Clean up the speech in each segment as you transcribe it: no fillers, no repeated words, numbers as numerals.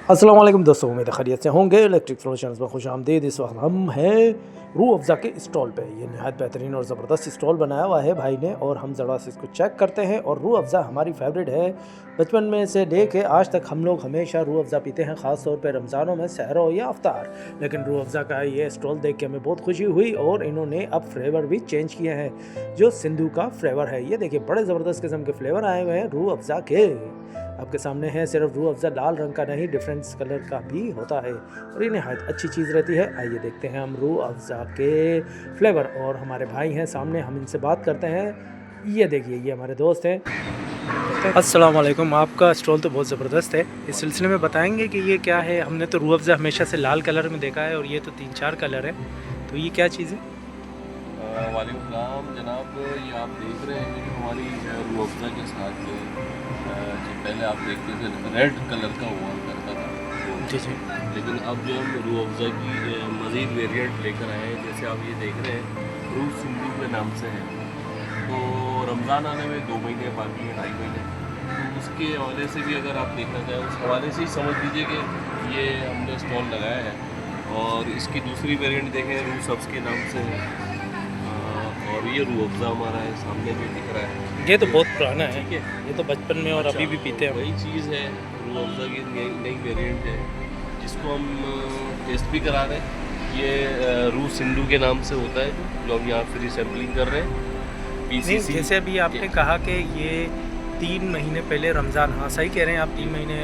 अस्सलाम वालेकुम दोस्तों, उम्मीद है खैरियत से होंगे। इलेक्ट्रिक सॉल्यूशंस में खुश आमदीद। इस वक्त हम हैं रूह अफ़ज़ा के स्टॉल पे। ये नहायत बेहतरीन और ज़बरदस्त स्टॉल बनाया हुआ है भाई ने, और हम ज़रा से इसको चेक करते हैं। और रूह अफ़ज़ा हमारी फेवरेट है, बचपन में से लेके आज तक हम लोग हमेशा रूह अफ़ज़ा पीते हैं, ख़ास तौर पे रमज़ानों में सहरो या अफ्तार। लेकिन रूह अफ़ज़ा का ये स्टॉल देख के हमें बहुत खुशी हुई, और इन्होंने अब फ्लेवर भी चेंज किए हैं। जो सिंधु का फ्लेवर है, ये देखिए बड़े ज़बरदस्त किस्म के फ्लेवर आए हुए हैं रूह अफ़ज़ा के। आपके सामने है, सिर्फ रूह अफ़ज़ा लाल रंग का नहीं, डिफरेंट कलर का भी होता है, और ये नहायत अच्छी चीज़ रहती है। आइए देखते हैं हम रूह अफ़ज़ा के फ्लेवर। और हमारे भाई हैं सामने, हम इनसे बात करते हैं। ये देखिए, ये हमारे दोस्त हैं। अस्सलाम वालेकुम। आपका स्टॉल तो बहुत ज़बरदस्त है, इस सिलसिले में बताएंगे कि ये क्या है? हमने तो रूह अफ़ज़ा हमेशा से लाल कलर में देखा है, और ये तो 3-4 कलर है, तो ये क्या चीज़ है? वालेकुम सलाम जनाब, ये आप देख रहे हैं कि हमारी रूह अफ़ज़ा के साथ जो पहले आप देखते थे रेड कलर का हुआ करता था जी जी। लेकिन अब जो हम रूह अफ़ज़ा की मज़ीद वेरिएंट लेकर आए हैं, जैसे आप ये देख रहे हैं रूह सिंधु के नाम से है। तो रमज़ान आने में 2 महीने बाकी हैं, 2.5 महीने, तो उसके हवाले से भी अगर आप देखना चाहें, उस हवाले से ही समझ लीजिए कि ये हमने स्टॉल लगाया है। और इसकी दूसरी वेरिएंट देखें, रूह सब्ज़ के नाम से है। और ये रूह अफ़ज़ा हमारा है सामने जो दिख रहा है, ये तो बहुत पुराना है, ठीक है। ये तो बचपन में और अभी भी पीते हैं। वही चीज़ है, रूह अफ़ज़ा की नई वेरिएंट है, जिसको हम टेस्ट भी करा रहे हैं। ये रूह सिंधु के नाम से होता है, जो हम यहाँ फ्री सैम्पलिंग कर रहे हैं। नहीं, जैसे अभी आपने कहा कि ये 3 महीने पहले रमज़ान, हाँ सही कह रहे हैं आप, 3 महीने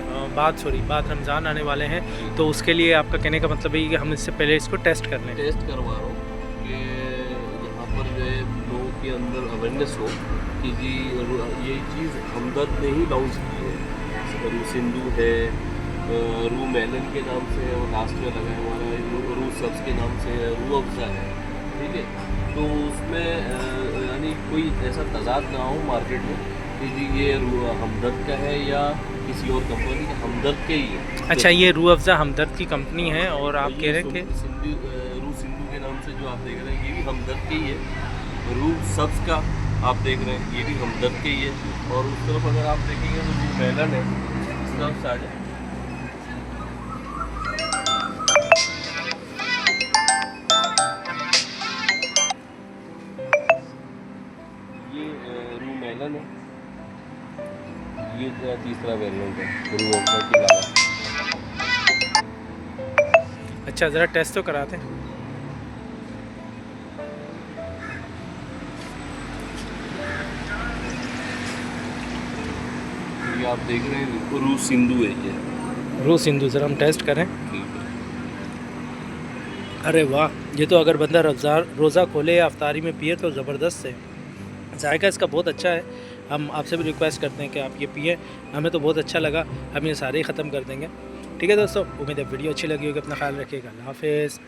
बाद रमज़ान आने वाले हैं, तो उसके लिए आपका कहने का मतलब है कि हम इससे पहले इसको टेस्ट कर लें। टेस्ट करवा रहा हूँ कि यहाँ पर जो है लोगों के अंदर अवेयरनेस हो कि जी ये चीज़ हमदर्द ने ही लॉन्च की है। रूह सिंधु है, रूह मेलन के नाम से है, और लास्ट में लगा है हमारा रूह सब्ज़ के नाम से है, रूह अफ़ज़ा है, ठीक है। तो उसमें यानी कोई ऐसा तज़ाद ना हो मार्केट में कि जी ये हमदर्द का है या किसी और कंपनी का, हमदर्द के ही है। अच्छा, ये रूह अफ़ज़ा हमदर्द की कंपनी है, और आप कह रहे हैं कि रूह सिंधु के नाम से जो आप देख रहे हैं ये भी हमदर्द के ही है। रूह सब्ज़ का आप देख रहे हैं, ये भी हमदर्द के ही है। और उस तरफ अगर आप देखेंगे तो रूह मेलन है, इस तरफ साइड है। ये रूह मेलन है, ये तीसरा वेरिएंट है रूह अफ़ज़ा के अलावा। अच्छा, ज़रा टेस्ट तो कराते हैं। ये आप देख रहे हैं रूह सिंधु है ये। रूह सिंधु, ज़रा हम टेस्ट करें। ठीक है। अरे वाह, ये तो अगर बंदा रोज़ा खोले या अफ्तारी में पिए तो ज़बरदस्त है। जायका इसका बहुत अच्छा है। हम आपसे भी रिक्वेस्ट करते हैं कि आप ये पिएँ, हमें तो बहुत अच्छा लगा, हम ये सारे ही ख़त्म कर देंगे। ठीक है दोस्तों, उम्मीद है वीडियो अच्छी लगी होगी। अपना ख्याल रखिएगा। अल्लाह हाफ़िज़।